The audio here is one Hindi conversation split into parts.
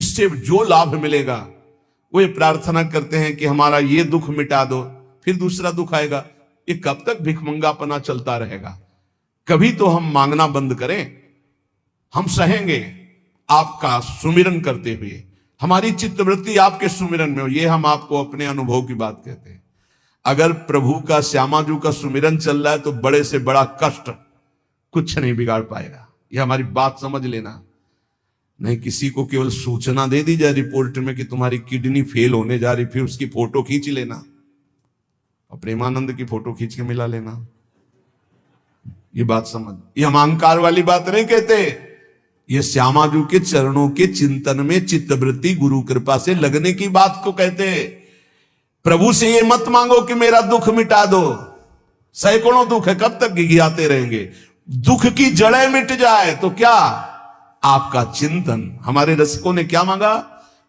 इससे जो लाभ मिलेगा वो ये प्रार्थना करते हैं कि हमारा ये दुख मिटा दो, फिर दूसरा दुख आएगा। ये कब तक भिखमंगापना चलता रहेगा? कभी तो हम मांगना बंद करें। हम सहेंगे आपका सुमिरन करते हुए, हमारी चित्तवृत्ति आपके सुमिरन में हो। ये हम आपको अपने अनुभव की बात कहते हैं। अगर प्रभु का, श्यामाजू का सुमिरन चल रहा है तो बड़े से बड़ा कष्ट कुछ नहीं बिगाड़ पाएगा। ये हमारी बात समझ लेना। नहीं किसी को केवल सूचना दे दी जाए रिपोर्ट में कि तुम्हारी किडनी फेल होने जा रही, फिर उसकी फोटो खींच लेना और प्रेमानंद की फोटो खींच के मिला लेना। ये बात समझ, ये हम अहंकार वाली बात नहीं कहते। ये श्यामाजू के चरणों के चिंतन में चित्तवृत्ति गुरु कृपा से लगने की बात को कहते हैं। प्रभु से ये मत मांगो कि मेरा दुख मिटा दो। सैकड़ों दुख है, कब तक गिघियाते रहेंगे? दुख की जड़ें मिट जाए तो क्या? आपका चिंतन। हमारे रसिकों ने क्या मांगा?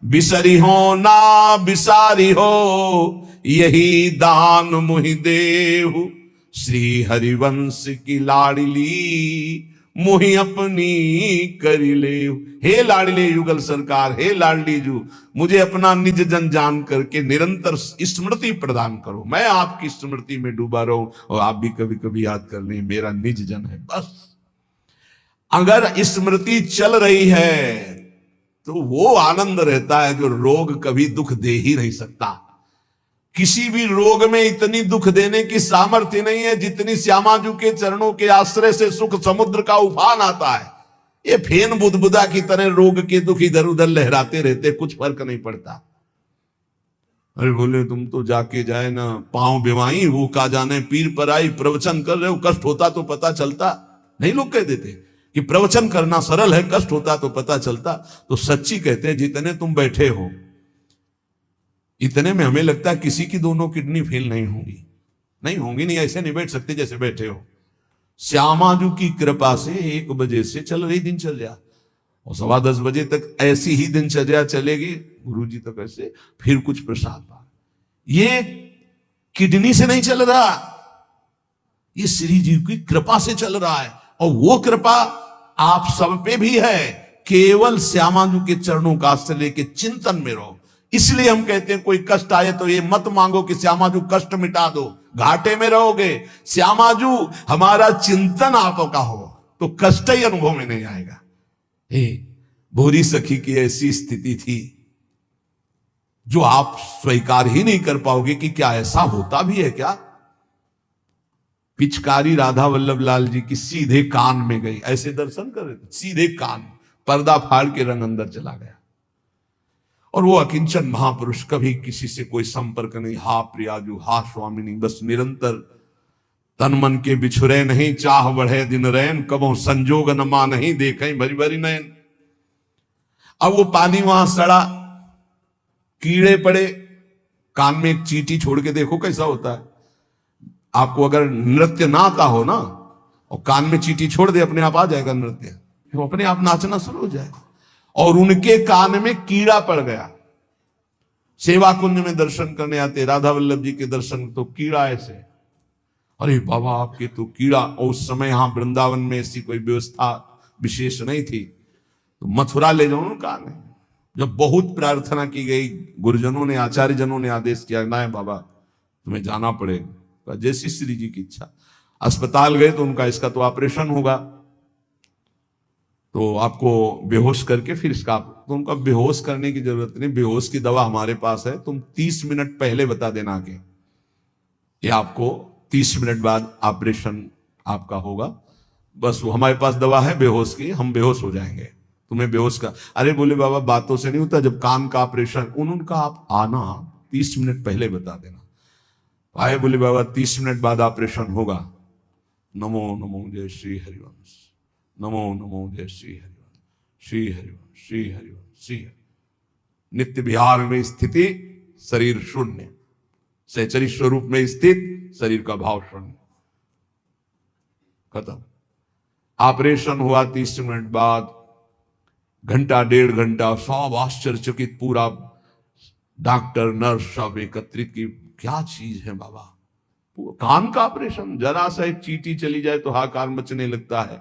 बिसरी हो ना बिसारी हो, यही दान मुहि देहु, श्री हरिवंश की लाडली मुहि अपनी करी ले। हे लाडले युगल सरकार, हे लाडली जू, मुझे अपना निज जन जान करके निरंतर स्मृति प्रदान करो। मैं आपकी स्मृति में डूबा रहूं और आप भी कभी कभी याद कर लें मेरा निज जन है। बस अगर स्मृति चल रही है तो वो आनंद रहता है जो रोग कभी दुख दे ही नहीं सकता। किसी भी रोग में इतनी दुख देने की सामर्थ्य नहीं है जितनी श्यामाजू के चरणों के आश्रय से सुख समुद्र का उफान आता है। ये फेन बुदबुदा की तरह रोग के दुख इधर उधर लहराते रहते, कुछ फर्क नहीं पड़ता। अरे बोले तुम तो जाके जाए ना, पांव बिवाई वो का जाने पीर पर आई, प्रवचन कर रहे हो, कष्ट होता तो पता चलता। नहीं लोग कह देते कि प्रवचन करना सरल है, कष्ट होता तो पता चलता। तो सच्ची कहते हैं जितने तुम बैठे हो इतने में हमें लगता है किसी की दोनों किडनी फेल नहीं होंगी। नहीं होंगी, नहीं ऐसे नहीं बैठ सकते जैसे बैठे हो। श्यामाजू की कृपा से 1 बजे से चल रही दिनचर्या और 10:15 बजे तक ऐसी ही दिनचर्या चलेगी, गुरुजी तक ऐसे, फिर कुछ प्रसाद पा। ये किडनी से नहीं चल रहा, ये श्री जी की कृपा से चल रहा है। और वो कृपा आप सब पे भी है। केवल श्यामाजू के चरणों का आश्रय लेके चिंतन में रहो। इसलिए हम कहते हैं कोई कष्ट आए तो ये मत मांगो कि श्यामाजू कष्ट मिटा दो, घाटे में रहोगे। श्यामाजू हमारा चिंतन आपका हो तो कष्ट ही अनुभव में नहीं आएगा। भूरी सखी की ऐसी स्थिति थी जो आप स्वीकार ही नहीं कर पाओगे कि क्या ऐसा होता भी है क्या। पिचकारी राधा वल्लभ लाल जी की सीधे कान में गई, ऐसे दर्शन कर रहे थे, सीधे कान, पर्दा फाड़ के रंग अंदर चला गया। और वो अकिंचन महापुरुष, कभी किसी से कोई संपर्क नहीं। हा प्रियाजू, हा स्वामिनी, बस निरंतर तन मन के बिछुरे नहीं, चाह बढ़े दिन रैन, कबो संजोग न मा नहीं, देखें भरी भरी नयन। अब वो पानी वहां सड़ा, कीड़े पड़े, कान में एक चींटी छोड़ के देखो कैसा होता है। आपको अगर नृत्य ना आता हो ना और कान में चींटी छोड़ दे, अपने आप आ जाएगा नृत्य, वो अपने आप नाचना शुरू हो जाएगा। और उनके कान में कीड़ा पड़ गया। सेवा कुंज में दर्शन करने आते राधा वल्लभ जी के दर्शन, तो कीड़ा ऐसे, अरे बाबा आपके तो कीड़ा। और उस समय यहां वृंदावन में ऐसी कोई व्यवस्था विशेष नहीं थी, तो मथुरा ले जाओ ना कान है। जब बहुत प्रार्थना की गई, गुरुजनों ने, आचार्य जनों ने आदेश किया ना बाबा तुम्हें जाना पड़ेगा, जैसी श्री जी की इच्छा। अस्पताल गए तो उनका इसका तो ऑपरेशन होगा, तो आपको बेहोश करके फिर इसका, तो उनका बेहोश करने की जरूरत नहीं, बेहोश की दवा हमारे पास है, तुम 30 मिनट पहले बता देना कि ये आपको 30 मिनट बाद ऑपरेशन आपका होगा। बस वो हमारे पास दवा है बेहोश की, हम बेहोश हो जाएंगे, तुम्हें बेहोश का। अरे बोले बाबा बातों से नहीं होता, जब कान का ऑपरेशन, उनका आप आना 30 मिनट पहले बता देना। आए बोले बाबा 30 मिनट बाद ऑपरेशन होगा। नमो नमो जय श्री हरिवंश, नमो नमो जय श्री हरिवंश, श्री हरिवंश, श्री हरिवंश, श्री हरिवंश। नित्य विहार में स्थिति, शरीर शून्य, सहचरी स्वरूप में स्थित, शरीर का भाव शून्य, खत्म। ऑपरेशन हुआ 30 मिनट बाद, घंटा 1.5 घंटा, सब आश्चर्यचकित, पूरा डॉक्टर नर्स सब एकत्रित की, क्या चीज है बाबा। कान का ऑपरेशन, जरा सा एक चींटी चली जाए तो हाहाकार मचने लगता है।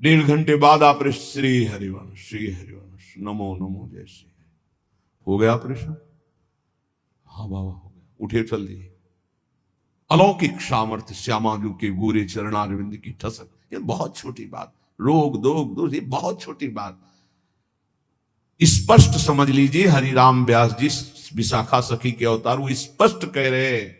1.5 घंटे बाद ऑपरेशन, श्री हरिवंश नमो नमो जय श्री। हो गया ऑपरेशन? हाँ बाबा हो गया। उठे चल दिए। अलौकिक सामर्थ्य श्यामाजू के गोरे चरणारविंद की ठसक। ये बहुत छोटी बात, रोग दोग दोष, ये बहुत छोटी बात। स्पष्ट समझ लीजिए, हरिराम व्यास जी विशाखा सखी के अवतार, वो स्पष्ट कह रहे हैं,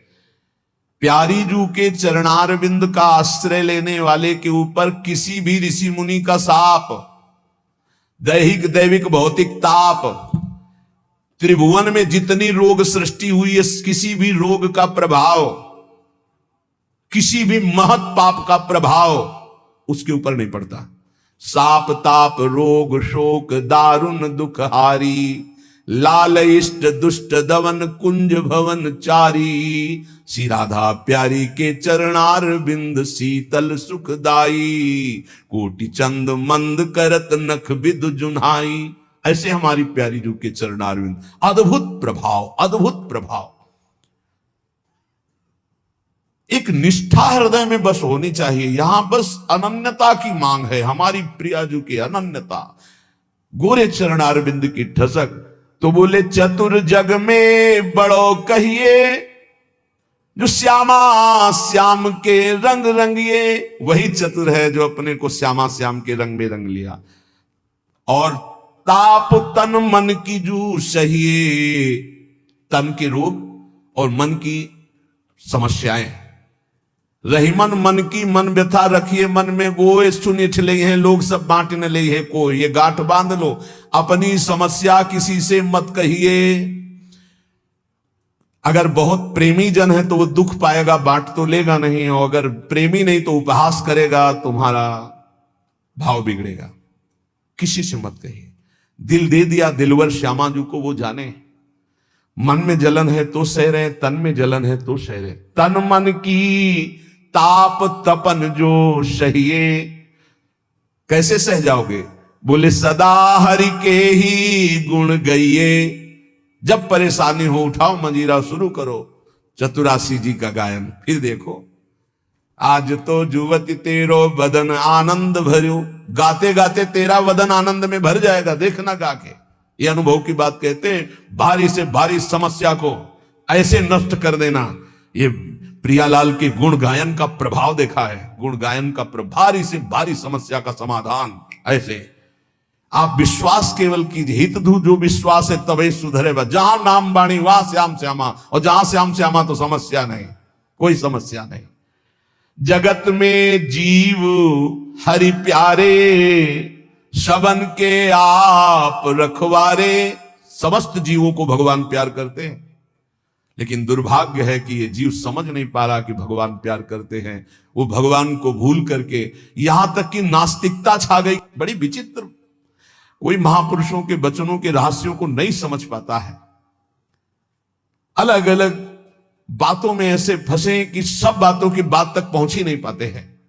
प्यारी जू के चरणारविंद का आश्रय लेने वाले के ऊपर किसी भी ऋषि मुनि का शाप, दैहिक दैविक भौतिक ताप, त्रिभुवन में जितनी रोग सृष्टि हुई है, किसी भी रोग का प्रभाव, किसी भी महत पाप का प्रभाव उसके ऊपर नहीं पड़ता। साप ताप रोग शोक दारुण दुख हारी, लाल इष्ट दुष्ट दवन कुंज भवन चारी, श्री राधा प्यारी के चरणार बिंद शीतल सुखदाई, कोटि चंद मंद करत नख विदु जुन्हाई। ऐसे हमारी प्यारी जू के चरणार बिंद, अद्भुत प्रभाव, अद्भुत प्रभाव। एक निष्ठा हृदय में बस होनी चाहिए। यहां बस अनन्यता की मांग है, हमारी प्रिया जू की अनन्यता, गोरे चरणारविंद की ठसक। तो बोले चतुर जग में बड़ो कहिए, जो श्यामा श्याम के रंग रंगिए। वही चतुर है जो अपने को श्यामा श्याम के रंग में रंग लिया। और ताप तन मन की जू सहिए, तन के रोग और मन की समस्याएं। रही मन की मन व्यथा रखिए मन में, गोए सुनिठ ले हैं लोग सब बांटने ले है को। ये गांठ बांध लो, अपनी समस्या किसी से मत कहिए। अगर बहुत प्रेमी जन है तो वो दुख पाएगा, बांट तो लेगा नहीं, और अगर प्रेमी नहीं तो उपहास करेगा, तुम्हारा भाव बिगड़ेगा। किसी से मत कहिए। दिल दे दिया दिलवर श्यामाजू को, वो जाने। मन में जलन है तो सह रहे, तन में जलन है तो सह रहे। तन मन की ताप तपन जो सहिए। कैसे सह जाओगे? बोले सदा हरि के ही गुण गइए। जब परेशानी हो उठाओ मंजीरा, शुरू करो चतुरासी जी का गायन। फिर देखो, आज तो जुवती तेरो बदन आनंद भर्यो। गाते गाते तेरा वदन आनंद में भर जाएगा, देखना गा के। ये अनुभव की बात कहते हैं। भारी से भारी समस्या को ऐसे नष्ट कर देना, ये प्रियालाल के गुण गायन का प्रभाव देखा है। गुण गायन का भारी से भारी समस्या का समाधान ऐसे। आप विश्वास केवल कीजिए, हित धू जो विश्वास है तबे सुधरे। जहां नाम बाणी वहां श्याम श्यामा, और जहां श्याम श्यामा तो समस्या नहीं, कोई समस्या नहीं। जगत में जीव हरि प्यारे, सबन के आप रखवारे। समस्त जीवों को भगवान प्यार करते हैं, लेकिन दुर्भाग्य है कि ये जीव समझ नहीं पा रहा कि भगवान प्यार करते हैं। वो भगवान को भूल करके, यहां तक कि नास्तिकता छा गई। बड़ी विचित्र, कोई महापुरुषों के वचनों के रहस्यों को नहीं समझ पाता है। अलग अलग बातों में ऐसे फंसे कि सब बातों की बात तक पहुंच ही नहीं पाते हैं।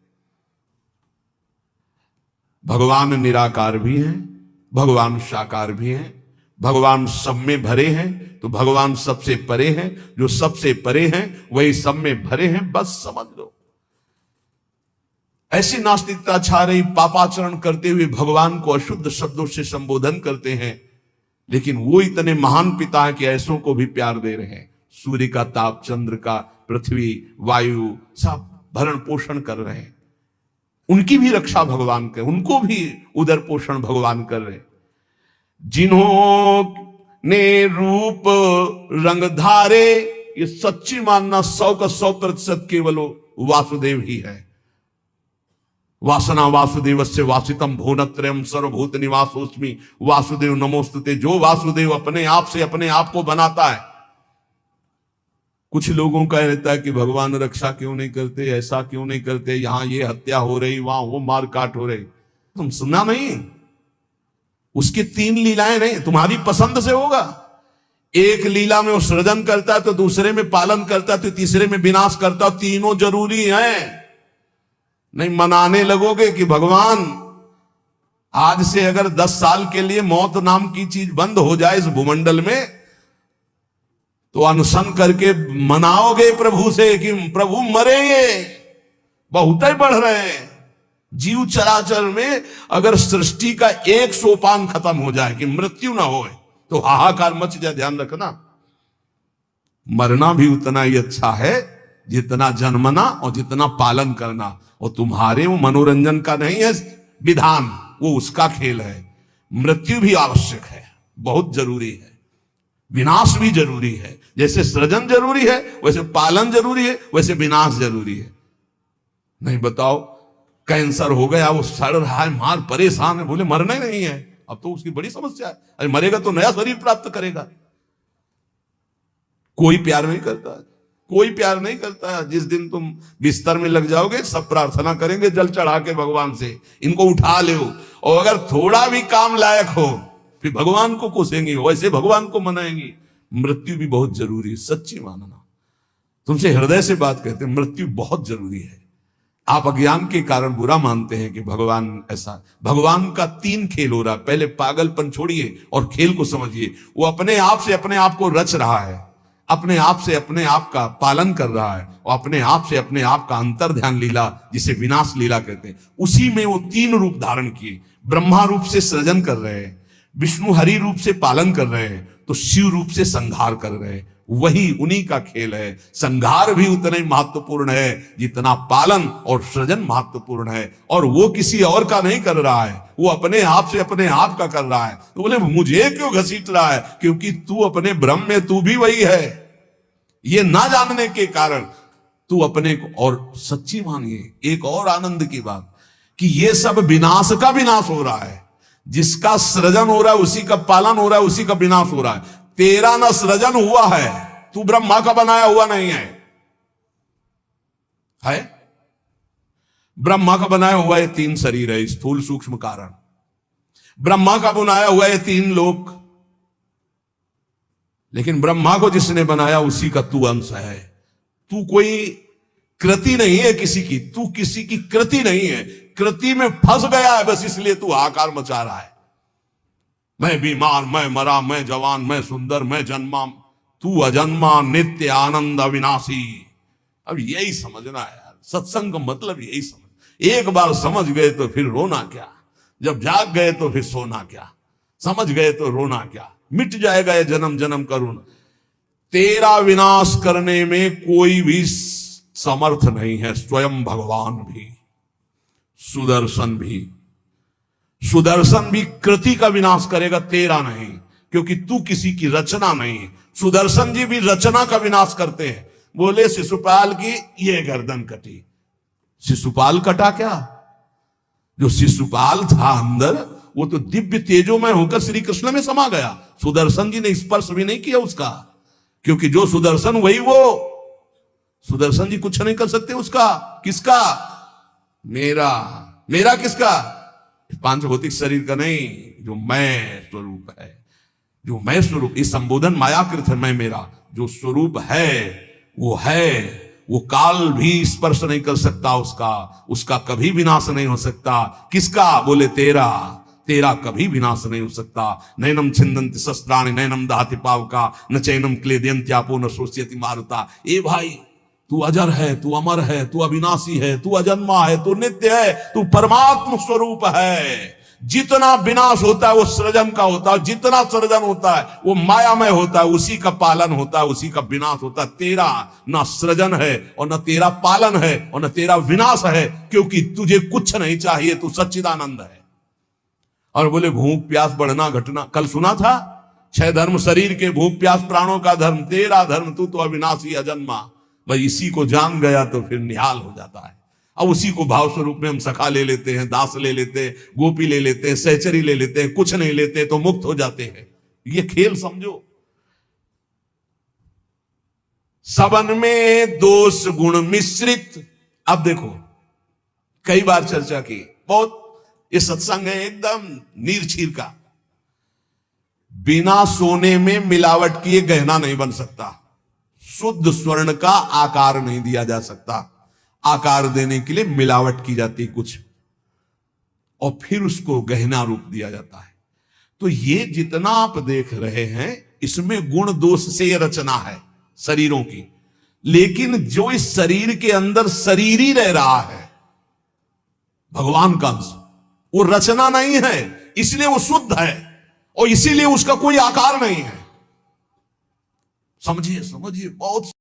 भगवान निराकार भी हैं, भगवान साकार भी हैं, भगवान सब में भरे हैं, तो भगवान सबसे परे हैं। जो सबसे परे हैं वही सब में भरे हैं, बस समझ लो। ऐसी नास्तिकता छा रही, पापाचरण करते हुए भगवान को अशुद्ध शब्दों से संबोधन करते हैं, लेकिन वो इतने महान पिता हैं कि ऐसों को भी प्यार दे रहे हैं। सूर्य का ताप, चंद्र का, पृथ्वी, वायु, सब भरण पोषण कर रहे हैं। उनकी भी रक्षा भगवान कर, उनको भी उदर पोषण भगवान कर रहे। जिन्होंने रूप रंग धारे, ये सच्ची मानना 100 का 100% केवल वासुदेव ही है। वासना वासुदेवस्य वासितम भुवनत्रयम् सर्वभूत निवासोस्मि वासुदेव नमोस्तुते। जो वासुदेव अपने आप से अपने आप को बनाता है। कुछ लोगों का रहता है कि भगवान रक्षा क्यों नहीं करते, ऐसा क्यों नहीं करते, यहां ये हत्या हो रही, वहां वो मार काट हो रही। तुम सुना नहीं? उसकी 3 लीलाएं नहीं, तुम्हारी पसंद से होगा। एक लीला में वो सृजन करता है, तो दूसरे में पालन करता है, तो तीसरे में विनाश करता है। तीनों जरूरी हैं। नहीं मनाने लगोगे कि भगवान आज से अगर 10 साल के लिए मौत नाम की चीज बंद हो जाए इस भूमंडल में, तो अनशन करके मनाओगे प्रभु से कि प्रभु मरेंगे, बहुत ही बढ़ रहे हैं। जीव चराचर में अगर सृष्टि का एक सोपान खत्म हो जाए कि मृत्यु ना हो, तो हाहाकार मच जाए। ध्यान रखना, मरना भी उतना ही अच्छा है जितना जन्मना और जितना पालन करना। और तुम्हारे वो मनोरंजन का नहीं है विधान, वो उसका खेल है। मृत्यु भी आवश्यक है, बहुत जरूरी है। विनाश भी जरूरी है। जैसे सृजन जरूरी है वैसे पालन जरूरी है, वैसे विनाश जरूरी है। नहीं बताओ, कैंसर हो गया, वो सड़ रहा है, मार परेशान है, बोले मरना ही नहीं है, अब तो उसकी बड़ी समस्या है। अरे मरेगा तो नया शरीर प्राप्त करेगा। कोई प्यार नहीं करता, कोई प्यार नहीं करता। जिस दिन तुम बिस्तर में लग जाओगे, सब प्रार्थना करेंगे जल चढ़ा के भगवान से, इनको उठा ले। और अगर थोड़ा भी काम लायक हो फिर भगवान को कोसेंगे, वैसे भगवान को मनाएंगे। मृत्यु भी बहुत जरूरी है, सच्ची मानना। तुमसे हृदय से बात कहते हैं, मृत्यु बहुत जरूरी है। आप अज्ञान के कारण बुरा मानते हैं कि भगवान ऐसा। भगवान का 3 खेल हो रहा है। पहले पागलपन छोड़िए और खेल को समझिए। वो अपने आप से अपने आप को रच रहा है, अपने आप से अपने आप का पालन कर रहा है, और अपने आप से अपने आप का अंतर ध्यान लीला, जिसे विनाश लीला कहते हैं, उसी में वो 3 रूप धारण किए। ब्रह्मा रूप से सृजन कर रहे हैं, विष्णु हरि रूप से पालन कर रहे हैं, तो शिव रूप से संहार कर रहे हैं। वही उन्हीं का खेल है। संहार भी उतना ही महत्वपूर्ण है जितना पालन और सृजन महत्वपूर्ण है। और वो किसी और का नहीं कर रहा है, वो अपने आप से अपने आप का कर रहा है। तो बोले मुझे क्यों घसीट रहा है? क्योंकि तू अपने ब्रह्म में तू भी वही है। ये ना जानने के कारण तू अपने को, और सच्ची मानिए एक और आनंद की बात, कि ये सब विनाश का विनाश हो रहा है। जिसका सृजन हो रहा है उसी का पालन हो रहा है, उसी का विनाश हो रहा है। तेरा ना सृजन हुआ है, तू ब्रह्मा का बनाया हुआ नहीं है। ब्रह्मा का बनाया हुआ ये 3 शरीर है, स्थूल सूक्ष्म कारण। ब्रह्मा का बनाया हुआ ये 3 लोक। लेकिन ब्रह्मा को जिसने बनाया उसी का तू अंश है। तू कोई कृति नहीं है किसी की, तू किसी की कृति नहीं है। कृति में फंस गया है बस, इसलिए तू हाहाकार मचा रहा है। मैं बीमार, मैं मरा, मैं जवान, मैं सुंदर, मैं जन्मा। तू अजन्मा, नित्य आनंद अविनाशी। अब यही समझना है यार, सत्संग का मतलब यही समझ। एक बार समझ गए तो फिर रोना क्या, जब जाग गए तो फिर सोना क्या, समझ गए तो रोना क्या। मिट जाएगा ये जन्म जन्म का ऋण। तेरा विनाश करने में कोई भी समर्थ नहीं है, स्वयं भगवान भी, सुदर्शन भी। सुदर्शन भी कृति का विनाश करेगा, तेरा नहीं, क्योंकि तू किसी की रचना नहीं। सुदर्शन जी भी रचना का विनाश करते हैं। बोले शिशुपाल की ये गर्दन कटी, शिशुपाल कटा क्या? जो शिशुपाल था अंदर, वो तो दिव्य तेजोमय होकर श्री कृष्ण में समा गया। सुदर्शन जी ने स्पर्श भी नहीं किया उसका, क्योंकि जो सुदर्शन वही वो। सुदर्शन जी कुछ नहीं कर सकते उसका। किसका? मेरा। मेरा किसका? 5 भौतिक शरीर का नहीं, जो मैं स्वरूप है। जो मैं स्वरूप, इस संबोधन मायाकृत है। मैं मेरा जो स्वरूप है वो काल भी स्पर्श नहीं कर सकता उसका कभी विनाश नहीं हो सकता। किसका? बोले तेरा। तेरा कभी विनाश नहीं हो सकता। नैनम छिन्दन्ति शस्त्राणि नैनम दहति पावका न चैनम क्लेदयन्त्यापो न शोष्यति मारुता। ए भाई, तू अजर है, तू अमर है, तू अविनाशी है, तू अजन्मा है, तू नित्य है, तू परमात्म स्वरूप है। जितना विनाश होता है वो सृजन का होता है, जितना सृजन होता है वो मायामय होता है, उसी का पालन होता है, उसी का विनाश होता है। तेरा ना सृजन है और न तेरा पालन है और न तेरा विनाश है, क्योंकि तुझे कुछ नहीं चाहिए, तू सच्चिदानंद है। और बोले भूख प्यास बढ़ना घटना, कल सुना था 6 धर्म शरीर के, भूख प्यास प्राणों का धर्म, तेरा धर्म तू तो अविनाशी अजन्मा। भाई इसी को जान गया तो फिर निहाल हो जाता है। अब उसी को भाव स्वरूप में हम सखा ले लेते हैं, दास ले लेते हैं, गोपी ले लेते हैं, सहचरी ले लेते हैं, कुछ नहीं लेते तो मुक्त हो जाते हैं। ये खेल समझो। सबन में दोष गुण मिश्रित। अब देखो, कई बार चर्चा की, बहुत ये सत्संग है एकदम नीरछीर का। बिना सोने में मिलावट किए गहना नहीं बन सकता। शुद्ध स्वर्ण का आकार नहीं दिया जा सकता। आकार देने के लिए मिलावट की जाती कुछ, और फिर उसको गहना रूप दिया जाता है। तो ये जितना आप देख रहे हैं इसमें गुण दोष से ये रचना है शरीरों की। लेकिन जो इस शरीर के अंदर शरीर ही रह रहा है, भगवान का अंश, वो रचना नहीं है, इसलिए वो शुद्ध है और इसीलिए उसका कोई आकार नहीं है। समझिए समझिए, बहुत